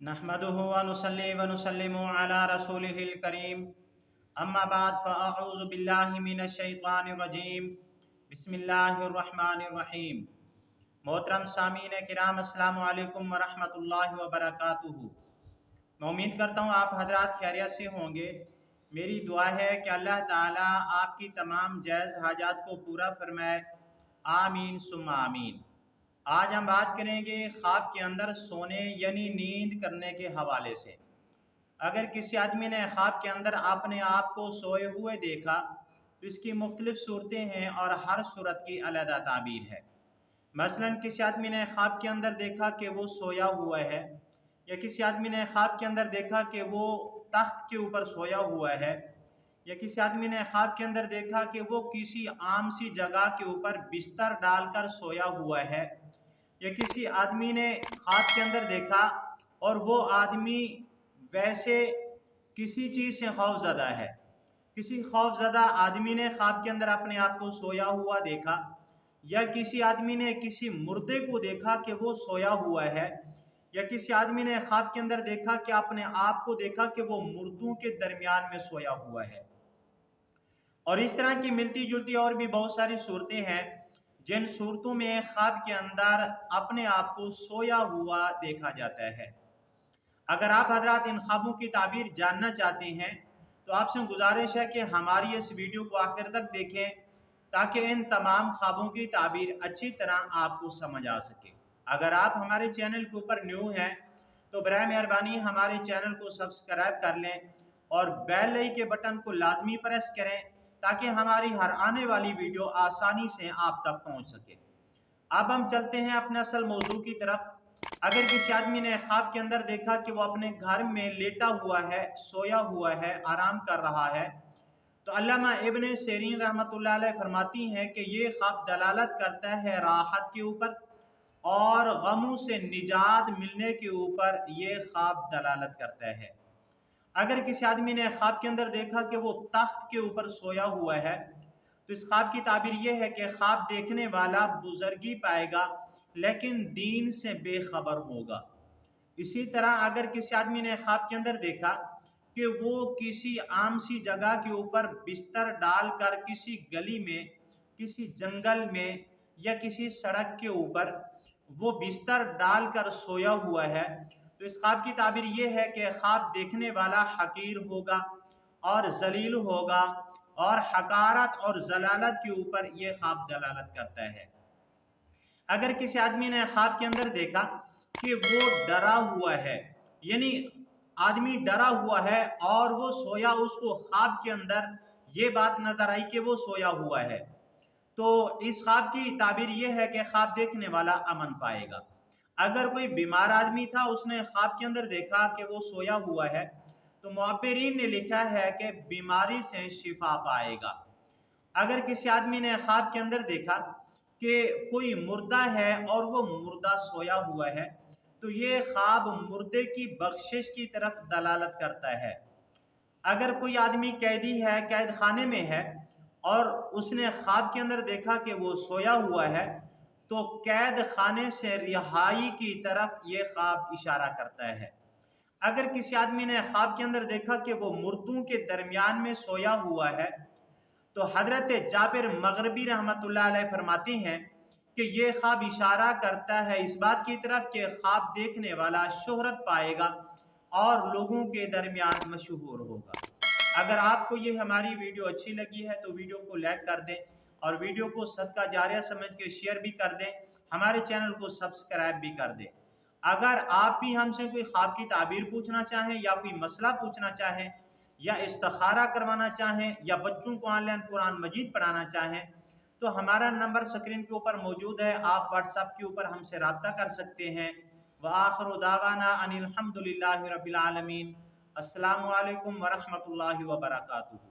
नहमदुहु व नुसल्ली व नुसल्लिमु अला रसूलिहिल करीम अम्मा बाद फ़अऊज़ु बिल्लाहि मिनश शैतानिर रजीम बिस्मिल्लाहिर रहमानिर रहीम। मोहतरम सामीन किराम अस्सलामु अलैकुम व रहमतुल्लाहि व बरकातुहू। मैं उम्मीद करता हूँ आप हजरात खैरियत से होंगे। मेरी दुआ है कि अल्लाह ताला आपकी तमाम जायज़ हाजात को पूरा फरमाए। आमीन सुम्मा आमीन। आज हम बात करेंगे ख्वाब के अंदर सोने यानी नींद करने के हवाले से। अगर किसी आदमी ने ख्वाब के अंदर अपने आप को सोए हुए देखा तो इसकी मुख्तलिफ सूरतें हैं और हर सूरत की अलग ताबीर है। मसलन किसी आदमी ने ख्वाब के अंदर देखा कि वो सोया हुआ है, या किसी आदमी ने ख्वाब के अंदर देखा कि वो तख्त के ऊपर सोया हुआ है, या किसी आदमी ने ख्वाब के अंदर देखा कि वो किसी आम सी जगह के ऊपर बिस्तर डालकर सोया हुआ है, या किसी आदमी ने ख्वाब के अंदर देखा और वो आदमी वैसे किसी चीज़ से खौफज़दा है। किसी खौफज़दा आदमी ने ख्वाब के अंदर अपने आप को सोया हुआ देखा, या किसी आदमी ने किसी मुर्दे को देखा कि वो सोया हुआ है, या किसी आदमी ने ख्वाब के अंदर देखा कि अपने आप को देखा कि वो मुर्दों के दरमियान में सोया हुआ है। और इस तरह की मिलती जुलती और भी बहुत सारी सूरतें हैं जिन सूरतों में ख्वाब के अंदर अपने आप को सोया हुआ देखा जाता है। अगर आप हजरात इन ख्वाबों की ताबीर जानना चाहते हैं तो आपसे गुजारिश है कि हमारी इस वीडियो को आखिर तक देखें ताकि इन तमाम ख्वाबों की ताबीर अच्छी तरह आपको समझ आ सके। अगर आप हमारे चैनल के ऊपर न्यू हैं तो बराए मेहरबानी हमारे चैनल को सब्सक्राइब कर लें और बेल आई के बटन को लाजमी प्रेस करें ताकि हमारी हर आने वाली वीडियो आसानी से आप तक पहुंच सके। अब हम चलते हैं अपने असल मौजू की तरफ। अगर किसी आदमी ने ख्वाब के अंदर देखा कि वो अपने घर में लेटा हुआ है, सोया हुआ है, आराम कर रहा है, तो अल्लामा इब्न सीरीन रहमतुल्लाह अलैह फरमाती हैं कि ये ख्वाब दलालत करता है राहत के ऊपर और गमों से निजात मिलने के ऊपर ये ख्वाब दलालत करता है। अगर किसी आदमी ने ख्वाब के अंदर देखा कि वो तख्त के ऊपर सोया हुआ है तो इस ख्वाब की ताबीर यह है कि ख्वाब देखने वाला बुजुर्गी पाएगा लेकिन दीन से बेखबर होगा। इसी तरह अगर किसी आदमी ने ख्वाब के अंदर देखा कि वो किसी आम सी जगह के ऊपर बिस्तर डालकर किसी गली में, किसी जंगल में या किसी सड़क के ऊपर वो बिस्तर डालकर सोया हुआ है तो इस ख्वाब की ताबीर ये है कि ख्वाब देखने वाला हकीर होगा और जलील होगा और हकारत और जलालत के ऊपर ये ख्वाब दलालत करता है। अगर किसी आदमी ने ख्वाब के अंदर देखा कि वो डरा हुआ है, यानी आदमी डरा हुआ है और वो सोया, उसको ख्वाब के अंदर ये बात नजर आई कि वो सोया हुआ है, तो इस ख्वाब की ताबीर ये है कि ख्वाब देखने वाला अमन पाएगा। अगर कोई बीमार आदमी था, उसने ख्वाब के अंदर देखा कि वो सोया हुआ है, तो मुअब्बिरीन ने लिखा है कि बीमारी से शिफा पाएगा। अगर किसी आदमी ने ख्वाब के अंदर देखा कि कोई मुर्दा है और वो मुर्दा सोया हुआ है, तो ये ख्वाब मुर्दे की बख्शिश की तरफ दलालत करता है। अगर कोई आदमी कैदी है, कैद खाने में है और उसने ख्वाब के अंदर देखा कि वो सोया हुआ है, तो कैद खाने से रिहाई की तरफ ये ख्वाब इशारा करता है। अगर किसी आदमी ने ख्वाब के अंदर देखा कि वो मुर्दों के दरमियान में सोया हुआ है, तो हजरत जाबिर मगरबी रहमतुल्लाह अलैह फरमाती हैं कि ये ख्वाब इशारा करता है इस बात की तरफ कि ख्वाब देखने वाला शोहरत पाएगा और लोगों के दरमियान मशहूर होगा। अगर आपको ये हमारी वीडियो अच्छी लगी है तो वीडियो को लाइक कर दें और वीडियो को सदका जारिया समझ के शेयर भी कर दें, हमारे चैनल को सब्सक्राइब भी कर दें। अगर आप भी हमसे कोई ख्वाब की ताबीर पूछना चाहें या कोई मसला पूछना चाहें या इस्तिखारा करवाना चाहें या बच्चों को ऑनलाइन कुरान मजीद पढ़ाना चाहें तो हमारा नंबर स्क्रीन के ऊपर मौजूद है, आप व्हाट्सएप के ऊपर हमसे रब्ता कर सकते हैं। व आखिरु दावाना अनिल हम्दुलिल्लाहि रब्बिल आलमीन। अस्सलामु अलैकुम व रहमतुल्लाहि व बरकातुहू।